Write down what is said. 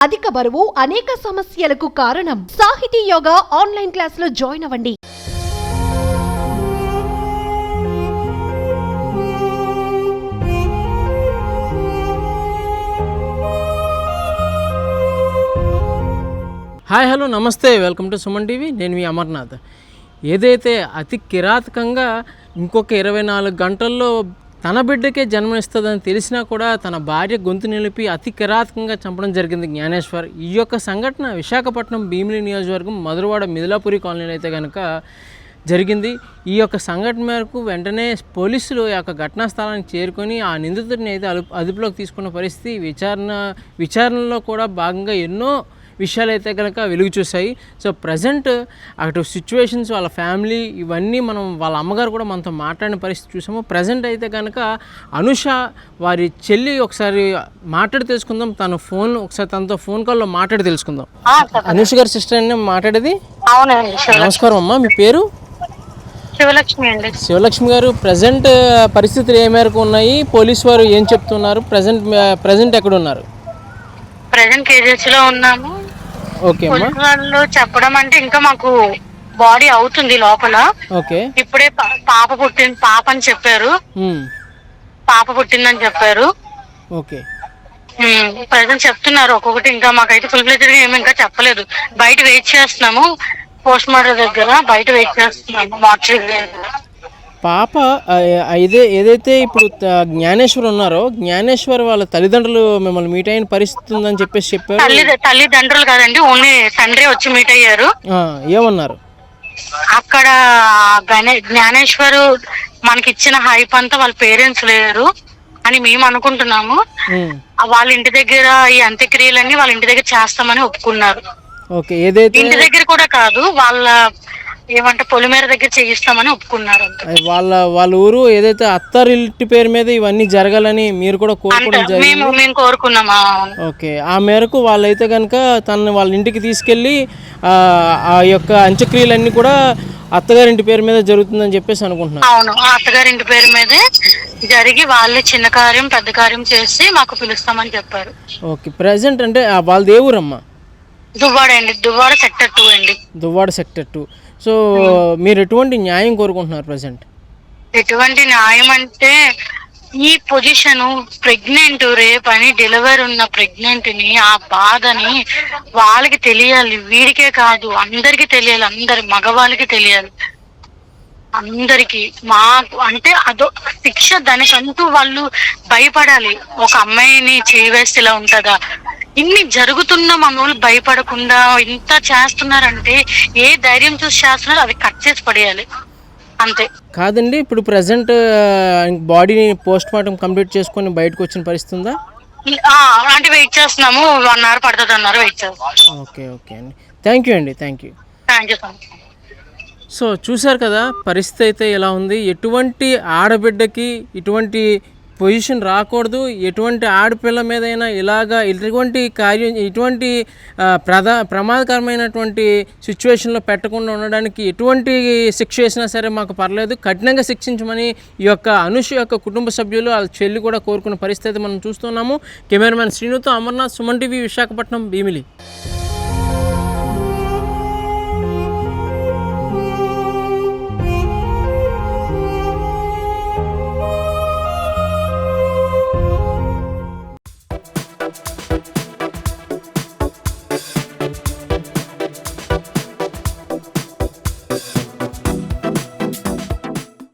అధిక బరువు అనేక సమస్యలకు కారణం. సాహితీ యోగా ఆన్లైన్ క్లాసులో జాయిన్ అవ్వండి. హాయ్ హలో నమస్తే, వెల్కమ్ టు సుమన్ టీవీ. నేను మీ అమర్నాథ్. ఏదైతే అతి కిరాతకంగా ఇంకొక 24 గంటల్లో తన బిడ్డకే జన్మనిస్తుందని తెలిసినా కూడా తన భార్య గొంతు నిలిపి అతి కిరాతకంగా చంపడం జరిగింది జ్ఞానేశ్వర్. ఈ యొక్క సంఘటన విశాఖపట్నం భీమిలి నియోజకవర్గం మధురవాడ మిథిలాపురి కాలనీలో అయితే కనుక జరిగింది. ఈ యొక్క సంఘటన మేరకు వెంటనే పోలీసులు ఈ యొక్క ఘటనా స్థలానికి చేరుకొని ఆ నిందితుడిని అయితే అదుపులోకి తీసుకున్న పరిస్థితి. విచారణలో కూడా భాగంగా ఎన్నో విషయాలు అయితే కనుక వెలుగు చూశాయి. సో ప్రజెంట్ అటు సిచ్యువేషన్స్, వాళ్ళ ఫ్యామిలీ, ఇవన్నీ మనం వాళ్ళ అమ్మగారు కూడా మనతో మాట్లాడిన పరిస్థితి చూసాము. ప్రజెంట్ అయితే కనుక అనుష వారి చెల్లి ఒకసారి మాట్లాడి తెలుసుకుందాం. ఒకసారి తనతో ఫోన్ కాల్లో మాట్లాడి తెలుసుకుందాం. అనుష గారి సిస్టర్ అని మాట్లాడేది. నమస్కారం అమ్మా, మీ పేరు? శివలక్ష్మి అండి. శివలక్ష్మి గారు, ప్రజెంట్ పరిస్థితులు ఏ మేరకు ఉన్నాయి? పోలీసు వారు ఏం చెప్తున్నారు? ప్రజెంట్ ఎక్కడ ఉన్నారు? ప్రజెంట్ కేజెస్ లో ఉన్నాము. ఓకే అమ్మా. వాళ్ళు చెప్పడం అంటే ఇంకా మాకు బాడీ అవుతుంది లోపల. ఓకే, ఇప్పుడే పాప అని చెప్పారు. పాప పుట్టిందని చెప్పారు. ఓకే, ప్రజెంట్ చెప్తున్నారు ఒక్కొక్కటి. ఇంకా మాకైతే ఫుల్ ఫ్లెడ్జ్డ్ గా ఏమి ఇంకా చెప్పలేదు. బయట వెయిట్ చేస్తున్నాము, పోస్ట్ మార్టం దగ్గర బయట వెయిట్ చేస్తున్నాము, మార్చరీ దగ్గర. పాప ఏదైతే ఇప్పుడు జ్ఞానేశ్వర్ ఉన్నారో, జ్ఞానేశ్వర్ వాళ్ళ తల్లిదండ్రులు మిమ్మల్ని మీట్ అయిన పరిస్థితి ఉందని చెప్పారు. తల్లిదండ్రులు కాదండి, ఓన్లీ తండ్రి వచ్చి మీట్ అయ్యారు. ఏమన్నారు? అక్కడ జ్ఞానేశ్వరు మనకి ఇచ్చిన హైప్ అంతా వాళ్ళ పేరెంట్స్ లేరు అని మేము అనుకుంటున్నాము. వాళ్ళ ఇంటి దగ్గర ఈ అంత్యక్రియలన్నీ వాళ్ళ ఇంటి దగ్గర చేస్తామని ఒప్పుకున్నారు. ఓకే, ఏదైతే ఇంటి దగ్గర కూడా కాదు, వాళ్ళ ఏమంటే పొలిమేర దగ్గర చేయిస్తామని ఒప్పుకున్నారు. వాళ్ళ ఊరు ఏదైతే అత్తారింటి పేరు మీద ఇవన్నీ జరగాలని మీరు కూడా కోరుకోవడం జరిగింది. మేము కోరుకున్నామా. ఓకే, ఆ మేరకు వాళ్ళైతే కనుక తనని వాళ్ళ ఇంటికి తీసుకెళ్ళి ఆ యొక్క అంత్యక్రియలన్నీ కూడా అత్తగారింటి పేరు మీద జరుగుతుందని చెప్పేసి అనుకుంటున్నాను. అవును, ఆ అత్తగారింటి పేరు మీదే జరిగి వాళ్ళే చిన్న కార్యం పెద్ద కార్యం చేసి మాకు పిలుస్తామని చెప్పారు. ఓకే, ప్రెసెంట్ అంటే వాళ్ళది ఏ ఊరమ్మా? దువ్వాడ అండి, దువ్వాడ సెక్టర్ 2 అండి. దువ్వాడ సెక్టర్ 2. సో మీరు ఎటువంటి న్యాయం కోరుకుంటున్నారు ప్రజెంట్? ఎటువంటి న్యాయం అంటే ఈ పొజిషన్ ప్రెగ్నెంట్, రేపు అని డెలివరీ ఉన్న ప్రెగ్నెంట్ ని ఆ బాధని వాళ్ళకి తెలియాలి. వీడికే కాదు అందరికి తెలియాలి, అందరి మగవాళ్ళకి తెలియాలి, అందరికి. మాకు అంటే అదో శిక్ష, దానికంటూ వాళ్ళు భయపడాలి. ఒక అమ్మాయిని చేవేస్తే ఇలా ఉంటుందా? ఇన్ని జరుగుతున్నా మన వాళ్ళు భయపడకుండా ఇంత చేస్తున్నారంటే ఏ ధైర్యం చూసి చేస్తున్నారో అది కట్ చేసి పడేయాలి అంతే. కాదండి, ఇప్పుడు ప్రజెంట్ బాడీని పోస్ట్ మార్టం కంప్లీట్ చేసుకొని బయటకు వచ్చిన పరిస్థితి ఉందా? అంటే వెయిట్ చేస్తున్నాము, 1 hour పడుతుంది అన్నారు, వెయిట్ చేస్తాం. ఓకే ఓకే అండి, థ్యాంక్ యూ అండి, thank you. Thank you so much. So చూశారు కదా, పరిస్థితి అయితే ఎలా ఉంది. ఎటువంటి ఆడబిడ్డకి ఇటువంటి పొజిషన్ రాకూడదు. ఎటువంటి ఆడపిల్ల మీదైనా ఇటువంటి ప్రమాదకరమైనటువంటి సిచ్యువేషన్లో పెట్టకుండా ఉండడానికి ఎటువంటి శిక్ష వేసినా సరే మాకు పర్లేదు, కఠినంగా శిక్షించమని ఈ యొక్క అనుష యొక్క కుటుంబ సభ్యులు, వాళ్ళ చెల్లి కూడా కోరుకున్న పరిస్థితి మనం చూస్తున్నాము. కెమెరామెన్ శ్రీనుతో అమర్నాథ్, సుమన్ టీవీ, విశాఖపట్నం, భీమిలి.